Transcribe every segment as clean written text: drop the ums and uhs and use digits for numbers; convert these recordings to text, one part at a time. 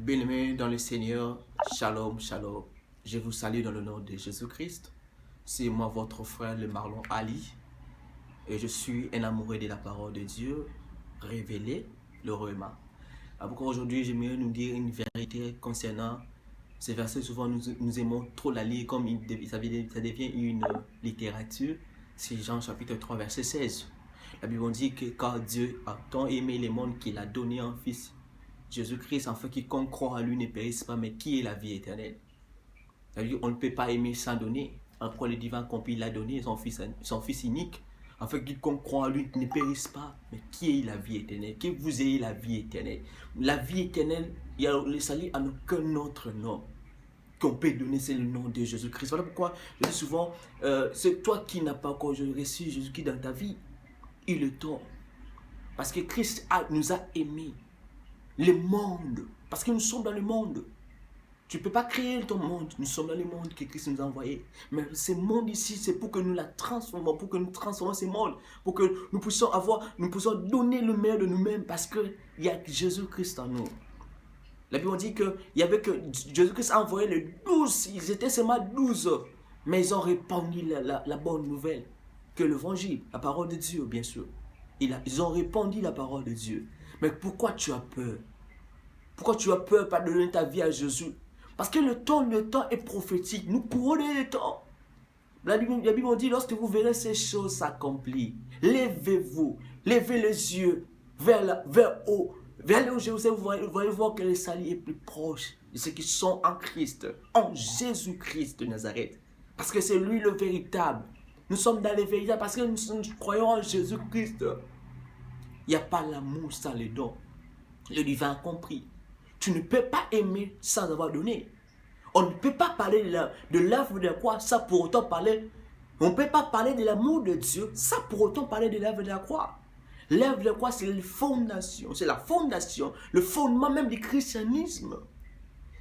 Bien-aimés dans le Seigneur, shalom, shalom. Je vous salue dans le nom de Jésus-Christ. C'est moi votre frère, le Marlon Ali. Et je suis un amoureux de la parole de Dieu, révélée, le Rema. Pourquoi aujourd'hui, j'aimerais nous dire une vérité concernant ces versets. Souvent, nous aimons trop la lire comme ça devient une littérature. C'est Jean chapitre 3, verset 16. La Bible dit que car Dieu a tant aimé le monde qu'il a donné un Fils, Jésus-Christ, afin quiconque croit à lui ne périsse pas, mais qui est la vie éternelle. C'est-à-dire, on ne peut pas aimer sans donner. Après le divin accompli, il a donné son fils unique, afin que quiconque croit à lui ne périsse pas, mais qui est la vie éternelle. Que vous ayez la vie éternelle. La vie éternelle, il y a le salut à aucun autre nom qu'on peut donner, c'est le nom de Jésus-Christ. Voilà pourquoi je dis souvent, c'est toi qui n'as pas encore reçu Jésus-Christ dans ta vie, il est temps. Parce que Christ nous a aimés. Le monde, parce que nous sommes dans le monde. Tu ne peux pas créer ton monde. Nous sommes dans le monde que Christ nous a envoyé. Mais ce monde ici, c'est pour que nous la transformons, pour que nous transformons ce monde, pour que nous puissions donner le meilleur de nous-mêmes, parce qu'il y a Jésus-Christ en nous. La Bible dit que Jésus-Christ a envoyé les 12, ils étaient seulement 12, mais ils ont répandu la bonne nouvelle, que l'évangile, la parole de Dieu, bien sûr. Ils ont répandu la parole de Dieu. Mais pourquoi tu as peur? Pourquoi tu as peur de donner ta vie à Jésus? Parce que le temps est prophétique. Nous courons le temps. La Bible dit, lorsque vous verrez ces choses s'accomplir, levez-vous, levez les yeux vers haut, vers là où Jérusalem, vous voyez voir que le salut est plus proche de ceux qui sont en Christ, en Jésus-Christ de Nazareth. Parce que c'est lui le véritable. Nous sommes dans le véritable parce que nous croyons en Jésus-Christ. Il n'y a pas l'amour sans le don. Le divin a compris. Tu ne peux pas aimer sans avoir donné. On ne peut pas parler de l'œuvre de la croix sans pour autant parler. On ne peut pas parler de l'amour de Dieu sans pour autant parler de l'œuvre de la croix. L'œuvre de la croix, c'est la fondation, le fondement même du christianisme.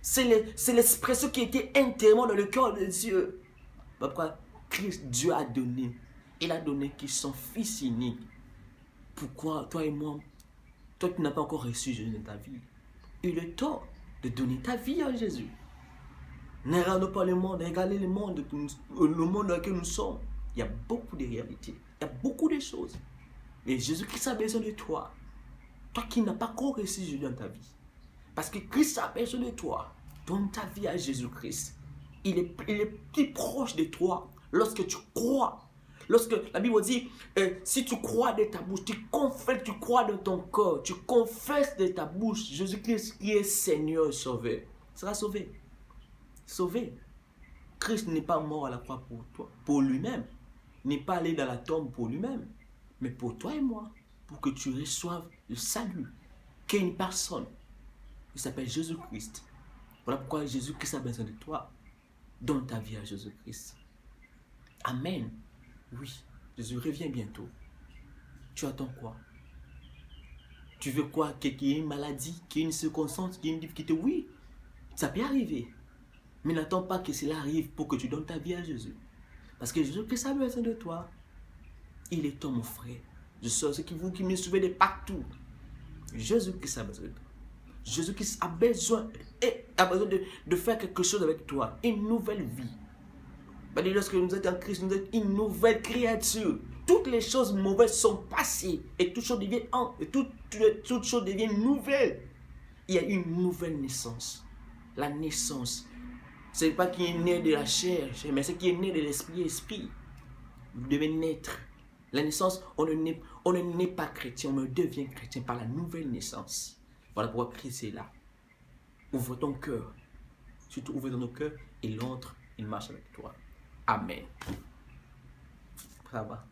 C'est l'expression qui était intérieurement dans le cœur de Dieu. Pourquoi Christ, Dieu a donné. Il a donné qu'il son Fils unique. Pourquoi toi et moi, toi qui n'as pas encore reçu Jésus dans ta vie, il est temps de donner ta vie à Jésus. Ne regardons pas le monde, regardez le monde dans lequel nous sommes. Il y a beaucoup de réalités, il y a beaucoup de choses. Et Jésus-Christ a besoin de toi. Toi qui n'as pas encore reçu Jésus dans ta vie. Parce que Christ a besoin de toi. Donne ta vie à Jésus-Christ. Il est plus proche de toi lorsque tu crois. Lorsque la Bible dit, si tu crois de ta bouche, tu crois de ton cœur, tu confesses de ta bouche Jésus-Christ qui est Seigneur et Sauveur, tu seras sauvé. Sauvé. Christ n'est pas mort à la croix pour toi, pour lui-même. Il n'est pas allé dans la tombe pour lui-même, mais pour toi et moi, pour que tu reçoives le salut, qu'il y ait une personne qui s'appelle Jésus-Christ. Voilà pourquoi Jésus-Christ a besoin de toi. Donne ta vie à Jésus-Christ. Amen. Oui, Jésus revient bientôt. Tu attends quoi? Tu veux quoi? Qu'il y ait une maladie, qu'il y ait une circonstance, qu'il y ait une difficulté? Oui, ça peut arriver. Mais n'attends pas que cela arrive pour que tu donnes ta vie à Jésus. Parce que Jésus-Christ a besoin de toi. Il est ton mon frère. Je sais que vous qui me suivez de partout. Jésus-Christ a besoin de toi. Jésus-Christ a besoin de faire quelque chose avec toi. Une nouvelle vie. Lorsque nous êtes en Christ, nous êtes une nouvelle créature. Toutes les choses mauvaises sont passées et toutes choses deviennent nouvelles. Il y a une nouvelle naissance. La naissance, ce n'est pas qui est né de la chair, mais c'est qui est né de l'esprit. Vous devez naître. La naissance, on ne naît pas chrétien, on devient chrétien par la nouvelle naissance. Voilà pourquoi Christ est là. Ouvre ton cœur. Surtout ouvre ton cœur et l'autre, il marche avec toi. Amen. Ça va.